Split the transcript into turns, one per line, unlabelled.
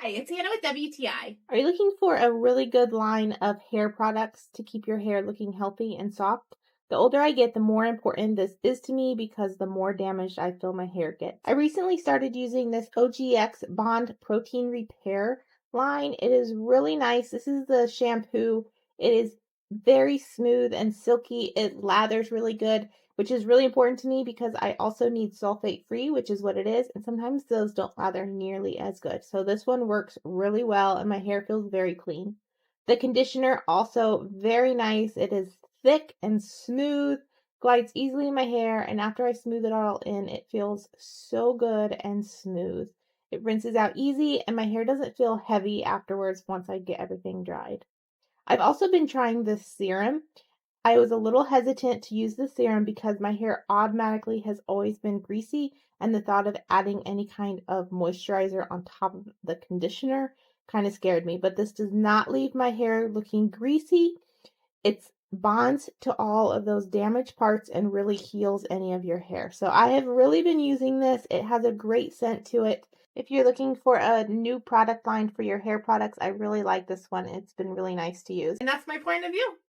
Hi, it's Hannah with WTI.
Are you looking for a really good line of hair products to keep your hair looking healthy and soft? The older I get, the more important this is to me because the more damaged I feel my hair gets. I recently started using this OGX Bond Protein Repair line. It is really nice. This is the shampoo. It is very smooth and silky. It lathers really good, which is really important to me because I also need sulfate free, which is what it is, and sometimes those don't lather nearly as good. So this one works really well and my hair feels very clean. The conditioner also very nice. It is thick and smooth, glides easily in my hair, and after I smooth it all in, it feels so good and smooth. It rinses out easy and my hair doesn't feel heavy afterwards once I get everything dried. I've also been trying this serum. I was a little hesitant to use the serum because my hair automatically has always been greasy, and the thought of adding any kind of moisturizer on top of the conditioner kind of scared me. But this does not leave my hair looking greasy. It bonds to all of those damaged parts and really heals any of your hair. So I have really been using this. It has a great scent to it. If you're looking for a new product line for your hair products, I really like this one. It's been really nice to use.
And that's my point of view.